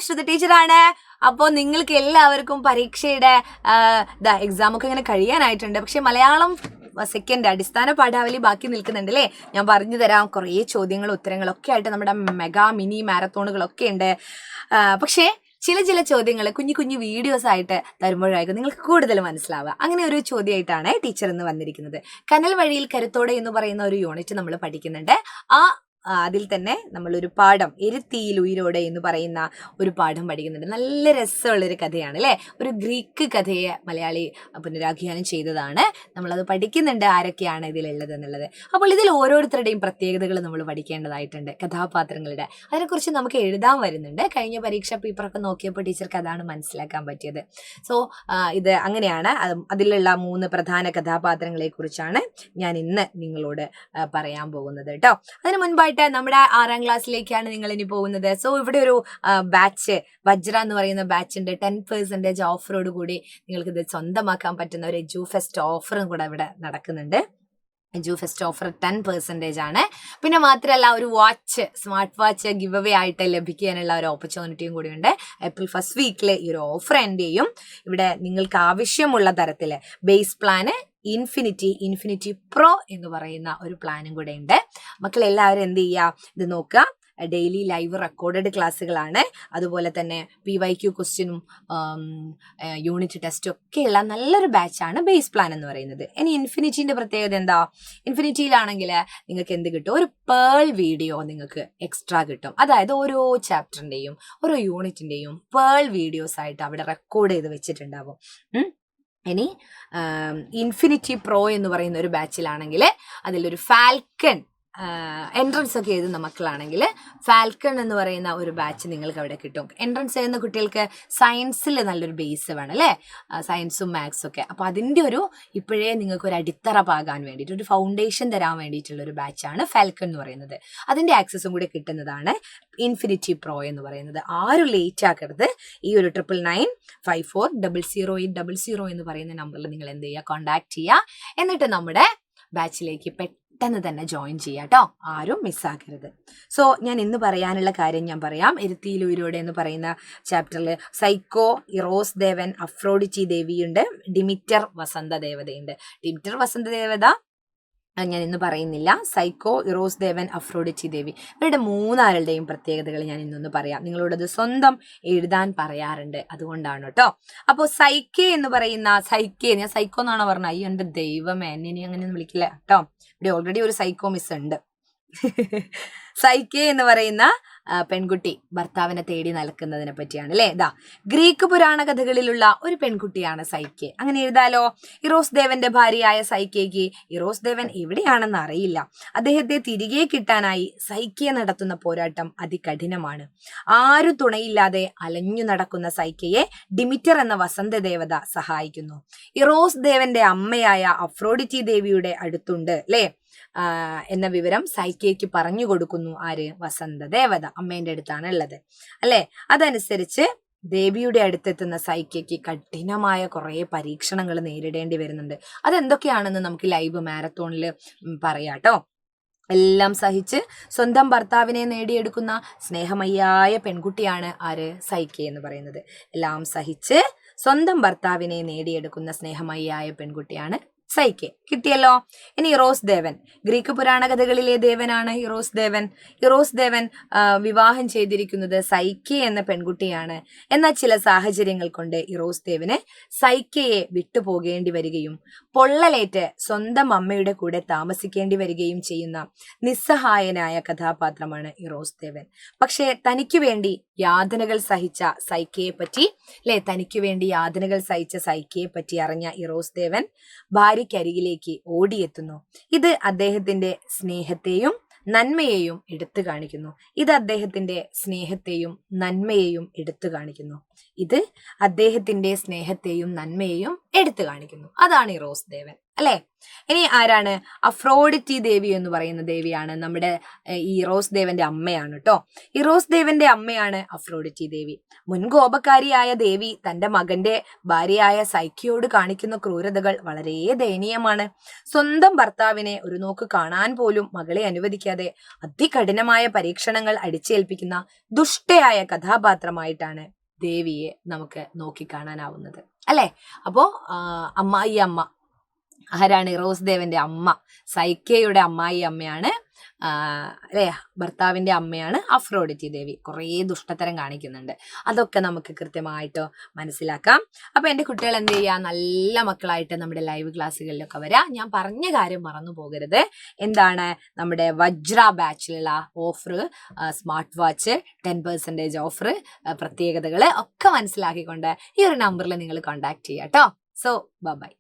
ശ്രുതി ടീച്ചറാണ്. അപ്പോൾ നിങ്ങൾക്ക് എല്ലാവർക്കും പരീക്ഷയുടെ എക്സാം ഒക്കെ ഇങ്ങനെ കഴിയാനായിട്ടുണ്ട്. പക്ഷെ മലയാളം സെക്കൻഡ് അടിസ്ഥാന പാഠാവലി ബാക്കി നിൽക്കുന്നുണ്ട് അല്ലേ? ഞാൻ പറഞ്ഞു തരാം. കുറേ ചോദ്യങ്ങളും ഉത്തരങ്ങളൊക്കെ ആയിട്ട് നമ്മുടെ മെഗാ മിനി മാരത്തോണുകളൊക്കെ ഉണ്ട്. പക്ഷേ ചില ചോദ്യങ്ങൾ കുഞ്ഞു കുഞ്ഞു വീഡിയോസ് ആയിട്ട് തരുമ്പോഴായിരിക്കും നിങ്ങൾക്ക് കൂടുതൽ മനസ്സിലാവുക. അങ്ങനെ ഒരു ചോദ്യമായിട്ടാണ് ടീച്ചർ ഇന്ന് വന്നിരിക്കുന്നത്. കനൽ വഴിയിൽ കരുത്തോടെ എന്ന് പറയുന്ന ഒരു യൂണിറ്റ് നമ്മൾ പഠിക്കുന്നുണ്ട്. അതിൽ തന്നെ നമ്മളൊരു പാഠം എരുത്തിയിൽ ഉയിരോടെ എന്ന് പറയുന്ന ഒരു പാഠം പഠിക്കുന്നുണ്ട്. നല്ല രസമുള്ളൊരു കഥയാണ് അല്ലേ? ഒരു ഗ്രീക്ക് കഥയെ മലയാളി പുനരാഖ്യാനം ചെയ്തതാണ്. നമ്മളത് പഠിക്കുന്നുണ്ട്, ആരൊക്കെയാണ് ഇതിലുള്ളത് എന്നുള്ളത്. അപ്പോൾ ഇതിൽ ഓരോരുത്തരുടെയും പ്രത്യേകതകൾ നമ്മൾ പഠിക്കേണ്ടതായിട്ടുണ്ട്. കഥാപാത്രങ്ങളുടെ അതിനെക്കുറിച്ച് നമുക്ക് എഴുതാൻ വരുന്നുണ്ട്. കഴിഞ്ഞ പരീക്ഷാ പേപ്പറൊക്കെ നോക്കിയപ്പോൾ ടീച്ചർക്ക് അതാണ് മനസ്സിലാക്കാൻ പറ്റിയത്. സോ ഇത് അങ്ങനെയാണ്. അതിലുള്ള 3 പ്രധാന കഥാപാത്രങ്ങളെ കുറിച്ചാണ് ഞാൻ ഇന്ന് നിങ്ങളോട് പറയാൻ പോകുന്നത് കേട്ടോ. അതിന് മുൻപായിട്ട് നമ്മുടെ 6ാം ക്ലാസ്സിലേക്കാണ് നിങ്ങൾ ഇനി പോകുന്നത്. സോ ഇവിടെ ഒരു ബാച്ച് വജ്ര എന്ന് പറയുന്ന ബാച്ചിന്റെ 10% ഓഫറോട് കൂടി നിങ്ങൾക്ക് ഇത് സ്വന്തമാക്കാൻ പറ്റുന്ന ഒരു എജുഫെസ്റ്റ് ഓഫറും കൂടെ ഇവിടെ നടക്കുന്നുണ്ട്. എജുഫെസ്റ്റ് ഓഫർ 10% ആണ്. പിന്നെ മാത്രമല്ല ഒരു watch, smart watch give away ആയിട്ട് ലഭിക്കാനുള്ള ഒരു ഓപ്പർച്യൂണിറ്റിയും കൂടിയുണ്ട്. ഏപ്രിൽ 1st വീക്കിൽ ഈ ഒരു ഓഫർ എൻഡ് ചെയ്യും. ഇവിടെ നിങ്ങൾക്ക് ആവശ്യമുള്ള തരത്തിൽ ബേസ് പ്ലാന്, ഇൻഫിനിറ്റി പ്രോ എന്ന് പറയുന്ന ഒരു പ്ലാനും കൂടെ ഉണ്ട്. മക്കളെല്ലാവരും എന്ത് ചെയ്യുക, ഇത് നോക്കുക. ഡെയിലി ലൈവ് റെക്കോർഡഡ് ക്ലാസ്സുകളാണ്. അതുപോലെ തന്നെ PYQ ക്വസ്റ്റ്യനും യൂണിറ്റ് ടെസ്റ്റും ഒക്കെയുള്ള നല്ലൊരു ബാച്ചാണ് ബേസ് പ്ലാൻ എന്ന് പറയുന്നത്. ഇനി ഇൻഫിനിറ്റിന്റെ പ്രത്യേകത എന്താ? ഇൻഫിനിറ്റിയിലാണെങ്കിൽ നിങ്ങൾക്ക് എന്ത് കിട്ടും? ഒരു പേൾ വീഡിയോ നിങ്ങൾക്ക് എക്സ്ട്രാ കിട്ടും. അതായത് ഓരോ ചാപ്റ്ററിന്റെയും ഓരോ യൂണിറ്റിന്റെയും പേൾ വീഡിയോസ് ആയിട്ട് അവിടെ റെക്കോർഡ് ചെയ്ത് വെച്ചിട്ടുണ്ടാവും. ഇനി ഇൻഫിനിറ്റി പ്രോ എന്ന് പറയുന്ന ഒരു ബാച്ചിലാണെങ്കിൽ അതിലൊരു ഫാൽക്കൺ എൻട്രൻസ് ഒക്കെ എഴുതുന്ന മക്കളാണെങ്കിൽ ഫാൽക്കൺ എന്ന് പറയുന്ന ഒരു ബാച്ച് നിങ്ങൾക്ക് അവിടെ കിട്ടും. എൻട്രൻസ് എഴുതുന്ന കുട്ടികൾക്ക് സയൻസിൽ നല്ലൊരു ബേസ് വേണം അല്ലേ? സയൻസും മാത്സും ഒക്കെ. അപ്പോൾ അതിൻ്റെ ഇപ്പോഴേ നിങ്ങൾക്ക് ഒരു അടിത്തറ പാകാൻ വേണ്ടിയിട്ട്, ഒരു ഫൗണ്ടേഷൻ തരാൻ വേണ്ടിയിട്ടുള്ള ഒരു ബാച്ചാണ് ഫാൽക്കൺ എന്ന് പറയുന്നത്. അതിൻ്റെ ആക്സസും കൂടി കിട്ടുന്നതാണ് ഇൻഫിനിറ്റി പ്രോ എന്ന് പറയുന്നത്. ആരും ലേറ്റ് ആക്കരുത്. ഈ ഒരു 9995400800 എന്ന് പറയുന്ന നമ്പറിൽ നിങ്ങൾ എന്ത് ചെയ്യുക, കോൺടാക്ട് ചെയ്യുക. എന്നിട്ട് നമ്മുടെ ബാച്ചിലേക്ക് പെട്ടെന്ന് തന്നെ ജോയിൻ ചെയ്യാം കേട്ടോ. ആരും മിസ്സാക്കരുത്. സോ ഞാൻ ഇന്ന് പറയാനുള്ള കാര്യം ഞാൻ പറയാം. എരുത്തിയിൽ ഉയിരോടെ എന്ന് പറയുന്ന ചാപ്റ്ററിൽ സൈക്കോ, ഇറോസ് ദേവൻ, അഫ്രോഡിറ്റി ദേവിയുണ്ട്, ഡിമിറ്റർ വസന്ത ദേവതയുണ്ട്. ഡിമിറ്റർ വസന്ത ദേവത ഞാൻ ഇന്ന് പറയുന്നില്ല. സൈക്കോ, ഇറോസ് ദേവൻ, അഫ്രോഡിറ്റി ദേവി, ഇവരുടെ 3 പ്രത്യേകതകൾ ഞാൻ ഇന്നൊന്ന് പറയാം. നിങ്ങളോടത് സ്വന്തം എഴുതാൻ പറയാറുണ്ട്, അതുകൊണ്ടാണ് കേട്ടോ. അപ്പോൾ സൈക്കേ എന്ന് പറയുന്ന ഞാൻ സൈക്കോ എന്നാണോ പറഞ്ഞത്? അയ്യോ എൻ്റെ ദൈവമേ, എന്നെ അങ്ങനെയൊന്നും വിളിക്കില്ല കേട്ടോ. ഇവിടെ ഓൾറെഡി ഒരു സൈക്കോ മിസ് ഉണ്ട്. സൈക്കേ എന്ന് പറയുന്ന പെൺകുട്ടി ഭർത്താവിനെ തേടി നടക്കുന്നതിനെ പറ്റിയാണ് അല്ലേ? ഗ്രീക്ക് പുരാണ കഥകളിലുള്ള ഒരു പെൺകുട്ടിയാണ് സൈക്കെ. അങ്ങനെ എഴുതാലോ. ഇറോസ് ദേവന്റെ ഭാര്യയായ സൈക്കയ്ക്ക് ഇറോസ് ദേവൻ എവിടെയാണെന്ന് അറിയില്ല. അദ്ദേഹത്തെ തിരികെ കിട്ടാനായി സൈക്കെ നടത്തുന്ന പോരാട്ടം അതികഠിനമാണ്. ആരും തുണയില്ലാതെ അലഞ്ഞു നടക്കുന്ന സൈക്കയെ ഡിമിറ്റർ എന്ന വസന്ത ദേവത സഹായിക്കുന്നു. ഇറോസ് ദേവന്റെ അമ്മയായ അഫ്രോഡിറ്റി ദേവിയുടെ അടുത്തുണ്ട് അല്ലേ എന്ന വിവരം സൈക്കയ്ക്ക് പറഞ്ഞു കൊടുക്കുന്നു. ആര്? വസന്ത ദേവത അമ്മേന്റെ അടുത്താണ് ഉള്ളത് അല്ലെ? അതനുസരിച്ച് ദേവിയുടെ അടുത്തെത്തുന്ന സൈക്കയ്ക്ക് കഠിനമായ കുറെ പരീക്ഷണങ്ങൾ നേരിടേണ്ടി വരുന്നുണ്ട്. അതെന്തൊക്കെയാണെന്ന് നമുക്ക് ലൈവ് മാരത്തോണിൽ പറയാട്ടോ. എല്ലാം സഹിച്ച് സ്വന്തം ഭർത്താവിനെ നേടിയെടുക്കുന്ന സ്നേഹമയ്യായ പെൺകുട്ടിയാണ് ആര്? സൈക്കെ എന്ന് പറയുന്നത്. എല്ലാം സഹിച്ച് സ്വന്തം ഭർത്താവിനെ നേടിയെടുക്കുന്ന സ്നേഹമയ്യായ പെൺകുട്ടിയാണ് സൈക്കെ. കിട്ടിയല്ലോ. ഇനി ഇറോസ് ദേവൻ, ഗ്രീക്ക് പുരാണ കഥകളിലെ ദേവനാണ് ഇറോസ് ദേവൻ. ഇറോസ് ദേവൻ വിവാഹം ചെയ്തിരിക്കുന്നത് സൈക്കെ എന്ന പെൺകുട്ടിയാണ്. എന്നാൽ ചില സാഹചര്യങ്ങൾ കൊണ്ട് ഇറോസ് ദേവന് സൈക്കയെ വിട്ടുപോകേണ്ടി വരികയും പൊള്ളലേറ്റ് സ്വന്തം അമ്മയുടെ കൂടെ താമസിക്കേണ്ടി വരികയും ചെയ്യുന്ന നിസ്സഹായനായ കഥാപാത്രമാണ് ഇറോസ് ദേവൻ. പക്ഷേ തനിക്ക് വേണ്ടി യാതനകൾ സഹിച്ച സൈക്കയെ പറ്റി അറിഞ്ഞ ഇറോസ് ദേവൻ ഭാര്യയ്ക്കരികിലേക്ക് ഓടിയെത്തുന്നു. ഇത് അദ്ദേഹത്തിന്റെ സ്നേഹത്തെയും നന്മയെയും എടുത്തു കാണിക്കുന്നു. ഇത് അദ്ദേഹത്തിന്റെ സ്നേഹത്തെയും നന്മയെയും എടുത്തു കാണിക്കുന്നു. അതാണ് ഇറോസ് ദേവൻ അല്ലെ. ഇനി ആരാണ്? അഫ്രോഡിറ്റി ദേവി എന്ന് പറയുന്ന ദേവിയാണ് നമ്മുടെ ഈ ഇറോസ് ദേവന്റെ അമ്മയാണ് കേട്ടോ. ഇറോസ് ദേവന്റെ അമ്മയാണ് അഫ്രോഡിറ്റി ദേവി. മുൻകോപക്കാരിയായ ദേവി തന്റെ മകന്റെ ഭാര്യയായ സൈക്കിയോട് കാണിക്കുന്ന ക്രൂരതകൾ വളരെ ദയനീയമാണ്. സ്വന്തം ഭർത്താവിനെ ഒരു നോക്ക് കാണാൻ പോലും മകളെ അനുവദിക്കാതെ അതികഠിനമായ പരീക്ഷണങ്ങൾ അടിച്ചേൽപ്പിക്കുന്ന ദുഷ്ടയായ കഥാപാത്രമായിട്ടാണ് ദേവിയെ നമുക്ക് നോക്കിക്കാണാനാവുന്നത് അല്ലെ. അപ്പോ അമ്മ ആരാണ്? ഇറോസ് ദേവന്റെ അമ്മ, സൈക്കയുടെ അമ്മായി അമ്മയാണ് അല്ലെ, ഭർത്താവിന്റെ അമ്മയാണ് അഫ്രോഡിറ്റി ദേവി. കുറേ ദുഷ്ടത്തരം കാണിക്കുന്നുണ്ട്. അതൊക്കെ നമുക്ക് കൃത്യമായിട്ട് മനസ്സിലാക്കാം. അപ്പൊ എന്റെ കുട്ടികൾ എന്ത് ചെയ്യുക? നല്ല മക്കളായിട്ട് നമ്മുടെ ലൈവ് ക്ലാസ്സുകളിലൊക്കെ വരാം. ഞാൻ പറഞ്ഞ കാര്യം മറന്നു പോകരുത്. എന്താണ്? നമ്മുടെ വജ്ര ബാച്ചിലുള്ള ഓഫർ, സ്മാർട്ട് വാച്ച് 10% ഓഫർ, പ്രത്യേകതകൾ ഒക്കെ മനസ്സിലാക്കിക്കൊണ്ട് ഈ ഒരു നമ്പറിൽ നിങ്ങൾ കോൺടാക്ട് ചെയ്യാം കേട്ടോ. So by.